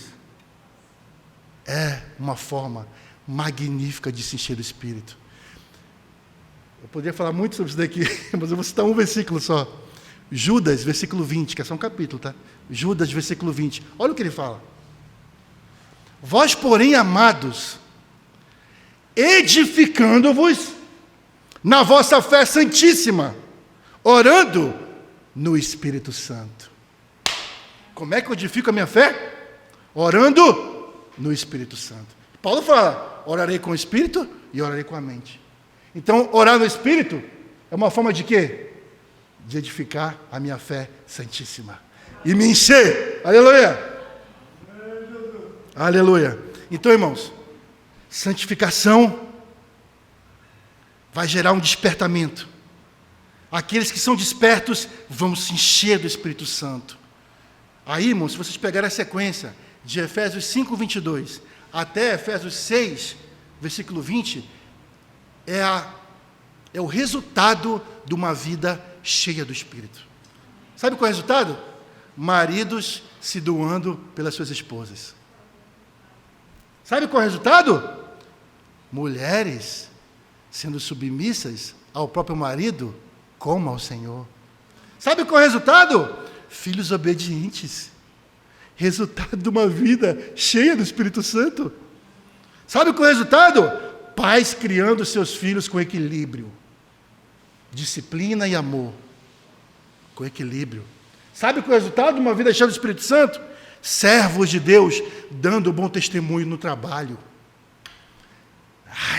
É uma forma magnífica de se encher do Espírito. Eu poderia falar muito sobre isso daqui, mas eu vou citar um versículo só. Judas, versículo 20, que é só um capítulo, tá? Judas, versículo 20. Olha o que ele fala. Vós, porém, amados, edificando-vos na vossa fé santíssima, orando no Espírito Santo. Como é que eu edifico a minha fé? Orando no Espírito Santo. Paulo fala, orarei com o Espírito e orarei com a mente. Então, orar no Espírito é uma forma de quê? De edificar a minha fé santíssima. E me encher. Aleluia. Aleluia. Então, irmãos, santificação vai gerar um despertamento. Aqueles que são despertos vão se encher do Espírito Santo. Aí, irmãos, se vocês pegarem a sequência de Efésios 5, 22 até Efésios 6, versículo 20, é o resultado de uma vida cheia do Espírito. Sabe qual é o resultado? Maridos se doando pelas suas esposas. Sabe qual é o resultado? Mulheres sendo submissas ao próprio marido, como ao Senhor. Sabe qual é o resultado? Filhos obedientes. Resultado de uma vida cheia do Espírito Santo. Sabe qual é o resultado? Pais criando seus filhos com equilíbrio. Disciplina e amor. Com equilíbrio. Sabe qual é o resultado de uma vida cheia do Espírito Santo? Servos de Deus dando bom testemunho no trabalho.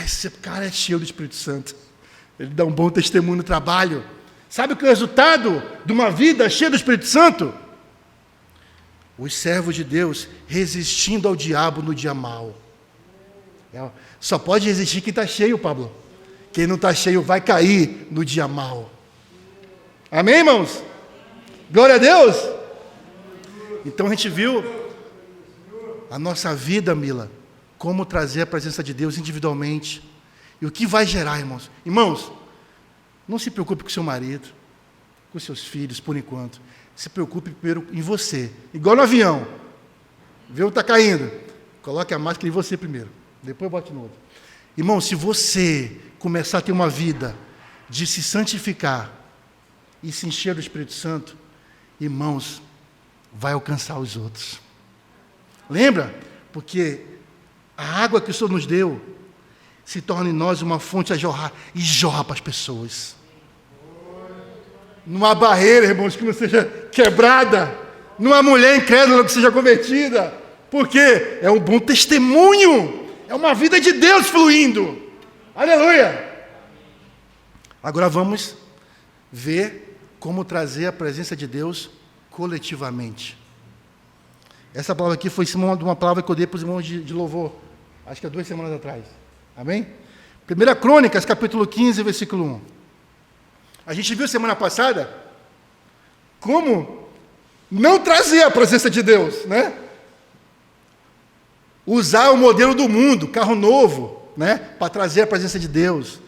Esse cara é cheio do Espírito Santo. Ele dá um bom testemunho no trabalho. Sabe qual é o resultado de uma vida cheia do Espírito Santo? Os servos de Deus resistindo ao diabo no dia mau. Só pode resistir quem está cheio, Pablo. Quem não está cheio vai cair no dia mau. Amém, irmãos? Glória a Deus! Então a gente viu a nossa vida, Mila, como trazer a presença de Deus individualmente. E o que vai gerar, irmãos? Irmãos, não se preocupe com seu marido, com seus filhos, por enquanto. Se preocupe primeiro em você. Igual no avião. Viu, está caindo. Coloque a máscara em você primeiro. Depois bote no outro. Irmão, se você começar a ter uma vida de se santificar e se encher do Espírito Santo, irmãos, vai alcançar os outros. Lembra? Porque a água que o Senhor nos deu se torna em nós uma fonte a jorrar e jorra para as pessoas. Não há barreira, irmãos, que não seja quebrada. Não há mulher incrédula que seja convertida. Porque é um bom testemunho. É uma vida de Deus fluindo. Aleluia! Agora vamos ver como trazer a presença de Deus coletivamente. Essa palavra aqui foi de uma palavra que eu dei para os irmãos de louvor. Acho que há 2 semanas atrás. Amém? 1 Crônicas, capítulo 15, versículo 1. A gente viu semana passada como não trazer a presença de Deus, né? Usar o modelo do mundo, carro novo, né? Para trazer a presença de Deus.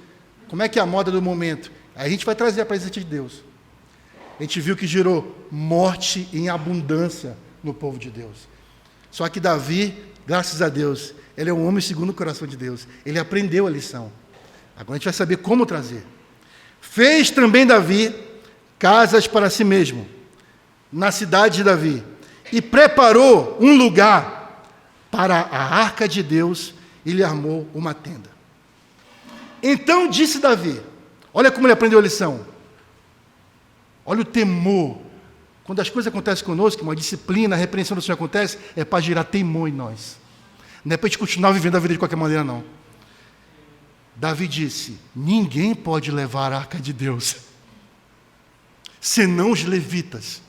Como é que é a moda do momento? Aí a gente vai trazer a presença de Deus. A gente viu que gerou morte em abundância no povo de Deus. Só que Davi, graças a Deus, ele é um homem segundo o coração de Deus. Ele aprendeu a lição. Agora a gente vai saber como trazer. Fez também Davi casas para si mesmo, na cidade de Davi, e preparou um lugar para a arca de Deus e lhe armou uma tenda. Então disse Davi, olha como ele aprendeu a lição. Olha o temor. Quando as coisas acontecem conosco, uma disciplina, a repreensão do Senhor acontece, é para gerar temor em nós. Não é para a gente continuar vivendo a vida de qualquer maneira, não. Davi disse, ninguém pode levar a arca de Deus, senão os levitas,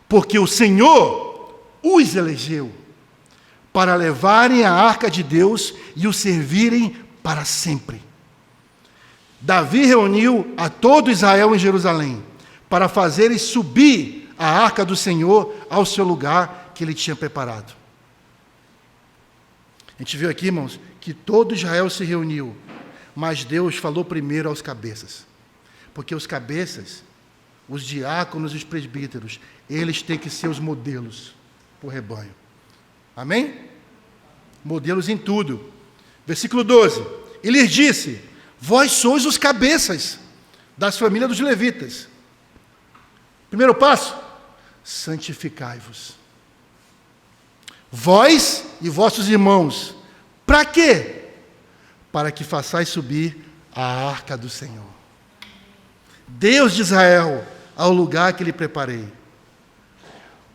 porque o Senhor os elegeu para levarem a arca de Deus e o servirem para sempre. Davi reuniu a todo Israel em Jerusalém, para fazerem subir a arca do Senhor ao seu lugar que ele tinha preparado. A gente viu aqui, irmãos, que todo Israel se reuniu, mas Deus falou primeiro aos cabeças. Porque os cabeças, os diáconos e os presbíteros, eles têm que ser os modelos para o rebanho. Amém? Modelos em tudo. Versículo 12. E lhes disse, vós sois os cabeças das famílias dos levitas. Primeiro passo, santificai-vos. Vós e vossos irmãos. Para quê? Para que façais subir a arca do Senhor. Deus de Israel, ao lugar que lhe preparei.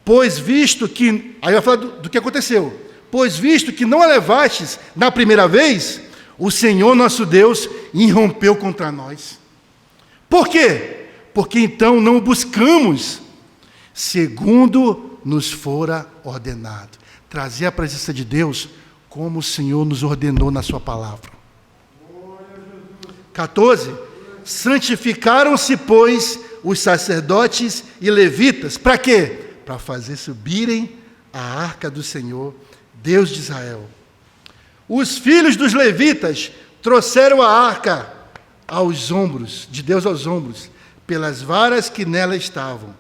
Pois visto que... Aí vai falar do que aconteceu. Pois visto que não a levastes na primeira vez, o Senhor nosso Deus irrompeu contra nós. Por quê? Porque então não o buscamos, segundo nos fora ordenado. Trazer a presença de Deus como o Senhor nos ordenou na sua palavra. 14. Santificaram-se, pois, os sacerdotes e levitas. Para quê? Para fazer subirem a arca do Senhor, Deus de Israel. Os filhos dos levitas trouxeram a arca aos ombros, de Deus aos ombros, pelas varas que nela estavam,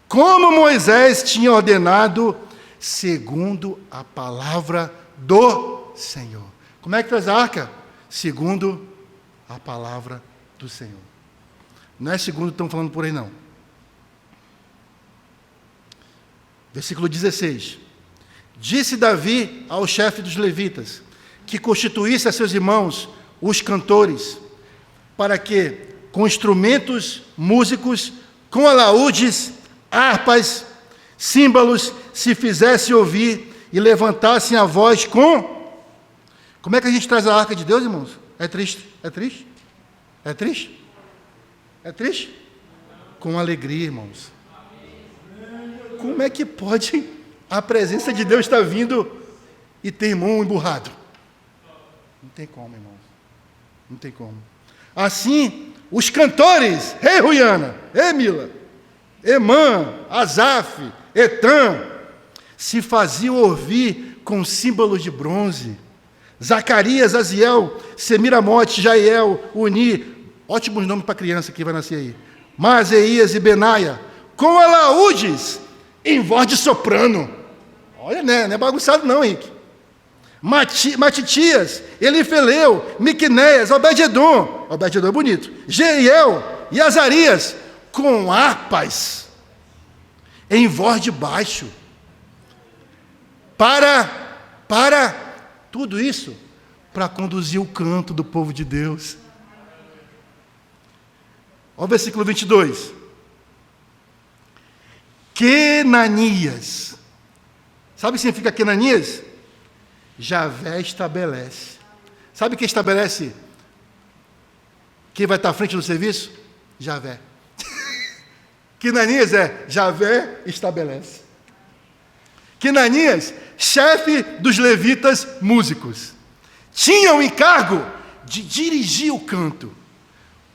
como Moisés tinha ordenado, segundo a palavra do Senhor. Como é que traz a arca? Segundo a palavra do Senhor. Não é segundo que estão falando por aí, não. Versículo 16. Disse Davi ao chefe dos levitas, que constituísse a seus irmãos, os cantores, para que, com instrumentos músicos, com alaúdes, harpas, símbolos, se fizesse ouvir e levantassem a voz com... Como é que a gente traz a arca de Deus, irmãos? É triste? É triste? É triste? É triste? Com alegria, irmãos. Como é que pode a presença de Deus estar vindo e ter irmão emburrado? Não tem como, irmãos. Não tem como. Assim, os cantores, ei Ruiana, ei Mila, Emã, Asaf, Etan, se faziam ouvir com símbolos de bronze. Zacarias, Aziel, Semiramote, Jaiel, Uni, ótimos nomes para criança que vai nascer aí. Maaseias e Benaia, com alaúdes em voz de soprano. Olha, né? Não é bagunçado não, Henrique. Matitias, Elifeleu, Miqunéias, Obed-edom é bonito, Jeiel e Azarias, com harpas, em voz de baixo, para tudo isso, para conduzir o canto do povo de Deus. Olha o versículo 22. Quenanias. Sabe o que significa Quenanias? Javé estabelece. Sabe quem estabelece? Quem vai estar à frente do serviço? Javé. Quenanias é Javé estabelece. Quenanias, chefe dos levitas músicos, tinha o encargo de dirigir o canto.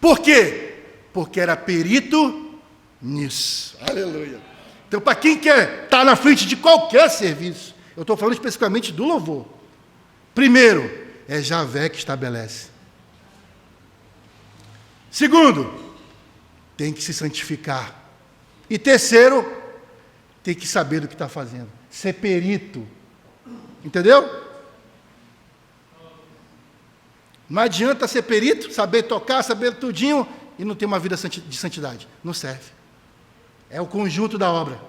Por quê? Porque era perito nisso. Aleluia. Então, para quem quer estar na frente de qualquer serviço, eu estou falando especificamente do louvor. Primeiro, é Javé que estabelece. Segundo, tem que se santificar. E terceiro, tem que saber do que está fazendo. Ser perito. Entendeu? Não adianta ser perito, saber tocar, saber tudinho, e não ter uma vida de santidade. Não serve. É o conjunto da obra.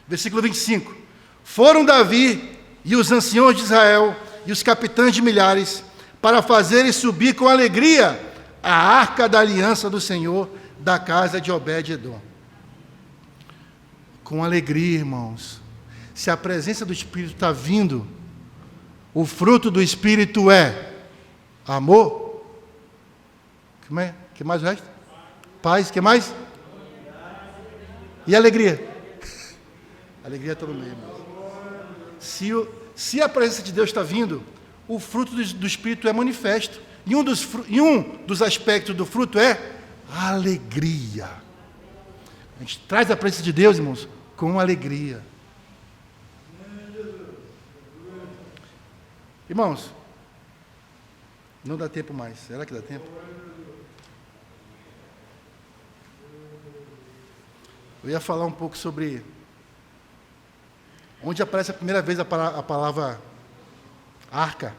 Versículo 25. Foram Davi e os anciãos de Israel e os capitães de milhares para fazerem subir com alegria a arca da aliança do Senhor da casa de Obed-edom. Com alegria, irmãos. Se a presença do Espírito está vindo, o fruto do Espírito é amor. Que mais o resto? Paz, que mais? E alegria. Alegria está no meio, irmãos. Se a presença de Deus está vindo, o fruto do Espírito é manifesto. E um dos aspectos do fruto é alegria. A gente traz a presença de Deus, irmãos, com alegria. Irmãos, não dá tempo mais. Será que dá tempo? Eu ia falar um pouco sobre onde aparece a primeira vez a palavra arca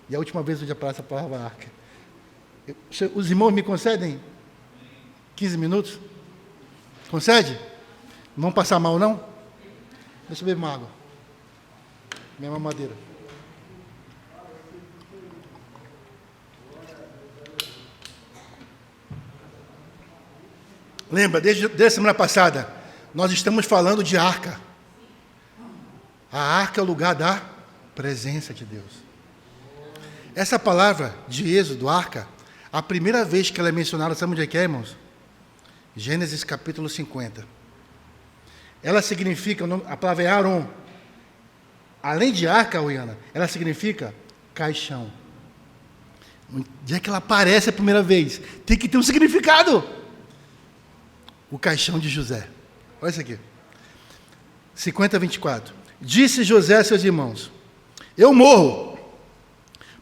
e a última vez onde aparece a palavra arca. Os irmãos me concedem 15 minutos? Concede? Não vão passar mal, não? Deixa eu beber uma água. Minha mamadeira. Lembra, desde a semana passada, nós estamos falando de arca. A arca é o lugar da presença de Deus. Essa palavra de Êxodo, arca, a primeira vez que ela é mencionada, sabe onde é que é, irmãos? Gênesis capítulo 50. Ela significa, a palavra é Aron. Além de arca, Oriana, ela significa caixão. No dia que ela aparece a primeira vez, tem que ter um significado. O caixão de José. Olha isso aqui. 50, 24. Disse José a seus irmãos: eu morro,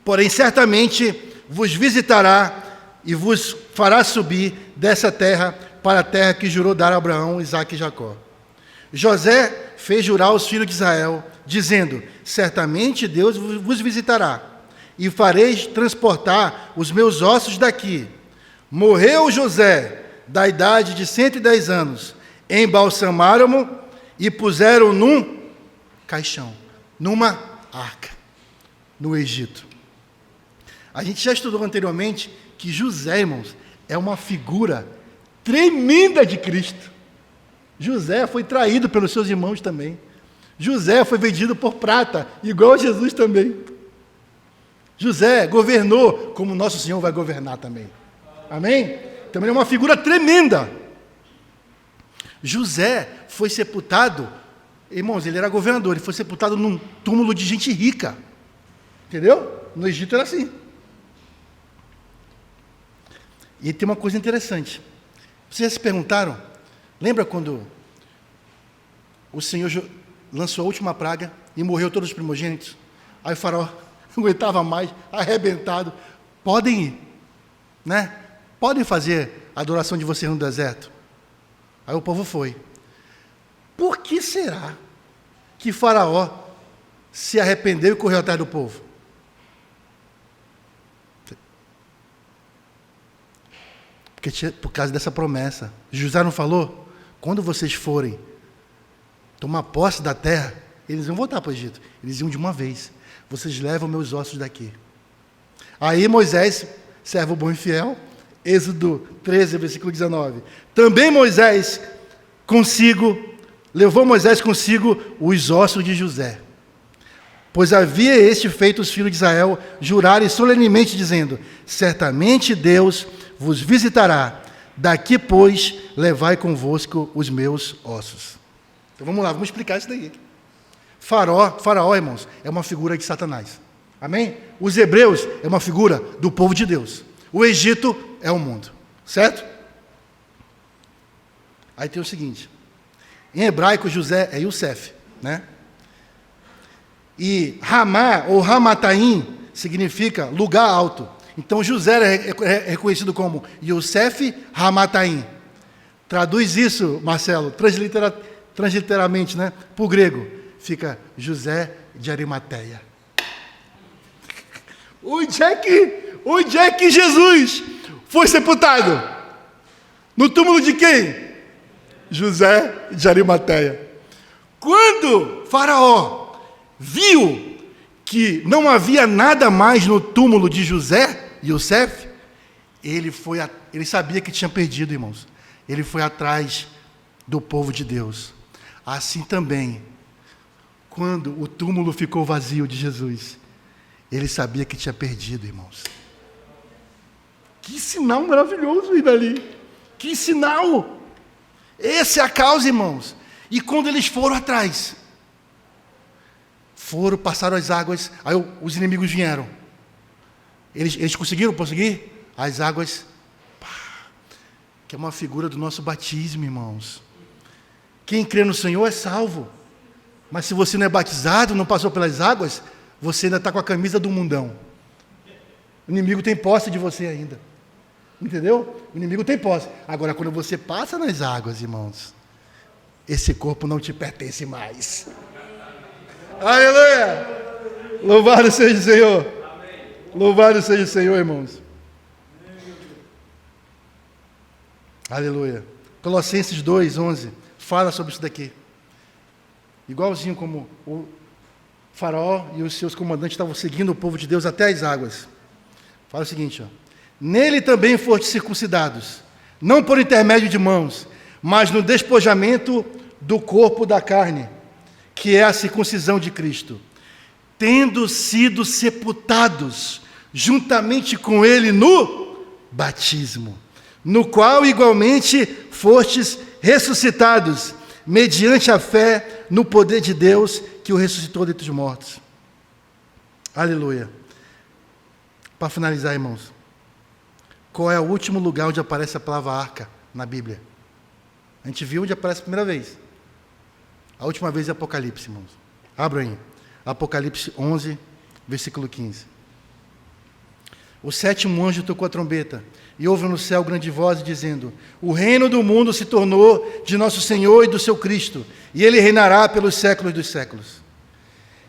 porém certamente vos visitará e vos fará subir dessa terra para a terra que jurou dar a Abraão, Isaque e Jacó. José fez jurar os filhos de Israel, dizendo: certamente Deus vos visitará, e fareis transportar os meus ossos daqui. Morreu José, da idade de 110 anos, embalsamaram-no e puseram num caixão, numa arca, no Egito. A gente já estudou anteriormente que José, irmãos, é uma figura tremenda de Cristo. José foi traído pelos seus irmãos também. José foi vendido por prata, igual a Jesus também. José governou como nosso Senhor vai governar também. Amém? Também é uma figura tremenda. José foi sepultado, irmãos, ele era governador, ele foi sepultado num túmulo de gente rica. Entendeu? No Egito era assim. E tem uma coisa interessante. Vocês já se perguntaram? Lembra quando o Senhor lançou a última praga e morreu todos os primogênitos? Aí o faraó não aguentava mais, arrebentado. Podem ir, né? Podem fazer a adoração de vocês no deserto. Aí o povo foi. Por que será que faraó se arrependeu e correu atrás do povo? Por causa dessa promessa. José não falou? Quando vocês forem tomar posse da terra, eles iam voltar para o Egito. Eles iam de uma vez. Vocês levam meus ossos daqui. Aí Moisés, servo bom e fiel, Êxodo 13, versículo 19. Também levou Moisés consigo os ossos de José. Pois havia este feito os filhos de Israel jurarem solenemente, dizendo: certamente Deus vos visitará. Daqui, pois, levai convosco os meus ossos. Então vamos lá, vamos explicar isso daí. Faraó, irmãos, é uma figura de Satanás. Amém? Os hebreus é uma figura do povo de Deus. O Egito é o mundo. Certo? Aí tem o seguinte. Em hebraico, José é Yosef, né? E Ramá, ou Ramataim, significa lugar alto. Então, José é reconhecido como Yosef Ramataim. Traduz isso, Marcelo, transliteralmente, né? Para o grego, fica José de Arimateia. Onde é que Jesus foi sepultado? No túmulo de quem? José de Arimateia. Quando Faraó viu que não havia nada mais no túmulo de Yosef, ele sabia que tinha perdido, irmãos. Ele foi atrás do povo de Deus. Assim também, quando o túmulo ficou vazio de Jesus, ele sabia que tinha perdido, irmãos. Que sinal maravilhoso ir dali. Que sinal! Essa é a causa, irmãos. E quando eles foram atrás, passaram as águas, aí os inimigos vieram. Eles conseguiram prosseguir? As águas, que é uma figura do nosso batismo, irmãos. Quem crê no Senhor é salvo. Mas se você não é batizado, não passou pelas águas, você ainda está com a camisa do mundão. O inimigo tem posse de você ainda. Entendeu? O inimigo tem posse. Agora, quando você passa nas águas, irmãos, esse corpo não te pertence mais. Aleluia! Louvado seja o Senhor. Louvado seja o Senhor, irmãos. Aleluia. Colossenses 2:11 fala sobre isso daqui. Igualzinho como o Faraó e os seus comandantes estavam seguindo o povo de Deus até as águas. Fala o seguinte, ó. Nele também foste circuncidados, não por intermédio de mãos, mas no despojamento do corpo da carne, que é a circuncisão de Cristo, tendo sido sepultados juntamente com ele no batismo, no qual igualmente fostes ressuscitados, mediante a fé no poder de Deus que o ressuscitou dentre os mortos. Aleluia. Para finalizar, irmãos, qual é o último lugar onde aparece a palavra arca na Bíblia? A gente viu onde aparece a primeira vez. A última vez é Apocalipse, irmãos. Abra aí. Apocalipse 11, versículo 15. O sétimo anjo tocou a trombeta, e houve no céu grande voz dizendo: o reino do mundo se tornou de nosso Senhor e do seu Cristo, e ele reinará pelos séculos dos séculos.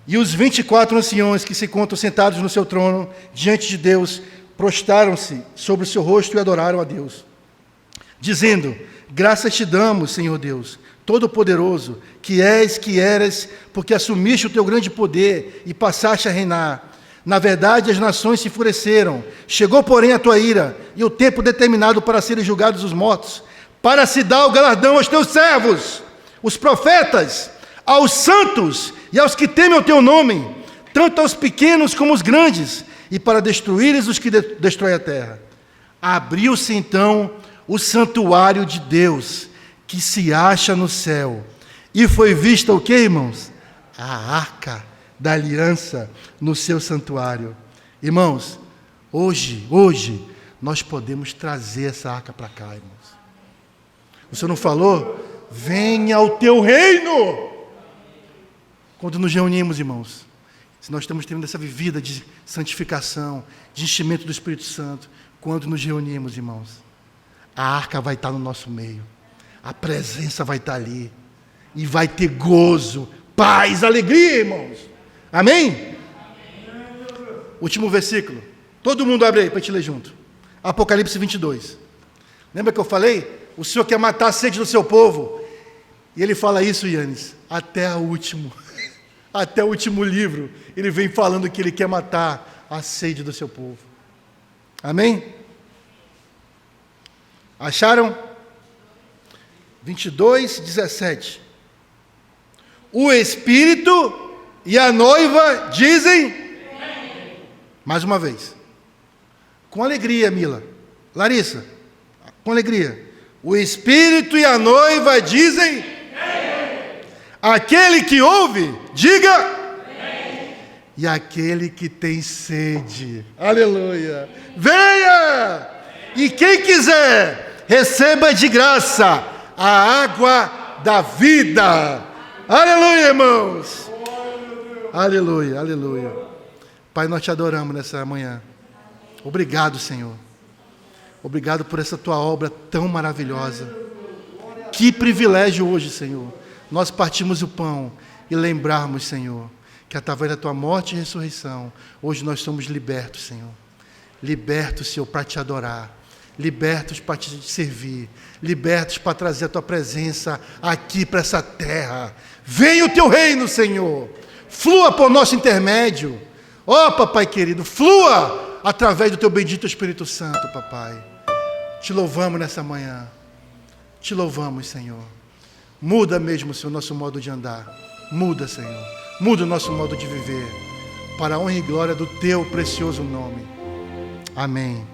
E os 24 anciões que se encontram sentados no seu trono, diante de Deus, prostraram-se sobre o seu rosto e adoraram a Deus, dizendo: graças te damos, Senhor Deus, Todo-Poderoso, que és, que eras, porque assumiste o teu grande poder e passaste a reinar. Na verdade, as nações se enfureceram. Chegou, porém, a tua ira e o tempo determinado para serem julgados os mortos, para se dar o galardão aos teus servos, os profetas, aos santos e aos que temem o teu nome, tanto aos pequenos como aos grandes, e para destruíres os que destroem a terra. Abriu-se então o santuário de Deus, que se acha no céu, e foi vista o que, irmãos? A arca da aliança no seu santuário. Irmãos, hoje, nós podemos trazer essa arca para cá, irmãos. O Senhor não falou? Venha o teu reino! Quando nos reunimos, irmãos, se nós estamos tendo essa vivida de santificação, de enchimento do Espírito Santo, quando nos reunimos, irmãos, a arca vai estar no nosso meio, a presença vai estar ali, e vai ter gozo, paz, alegria, irmãos. Amém? Último versículo. Todo mundo abre aí para a gente ler junto. Apocalipse 22. Lembra que eu falei? O Senhor quer matar a sede do seu povo. E ele fala isso, Yannis, até o último livro. Ele vem falando que ele quer matar a sede do seu povo. Amém? Acharam? 22, 17. O Espírito e a noiva dizem... Mais uma vez. Com alegria, Mila. Larissa, com alegria. O Espírito e a noiva dizem... Aquele que ouve, diga... E aquele que tem sede, aleluia, venha! E quem quiser, receba de graça a água da vida. Aleluia, irmãos. Aleluia, aleluia. Pai, nós te adoramos nessa manhã. Obrigado, Senhor. Obrigado por essa tua obra tão maravilhosa. Que privilégio hoje, Senhor, nós partimos o pão e lembrarmos, Senhor, que através da tua morte e ressurreição, hoje nós somos libertos, Senhor. Libertos, Senhor, para te adorar. Libertos para te servir. Libertos para trazer a tua presença aqui para essa terra. Venha o teu reino, Senhor. Flua por nosso intermédio. Ó, papai querido, flua através do teu bendito Espírito Santo, papai. Te louvamos nessa manhã. Te louvamos, Senhor. Muda mesmo, Senhor, nosso modo de andar. Muda, Senhor. Muda o nosso modo de viver. Para a honra e glória do teu precioso nome. Amém.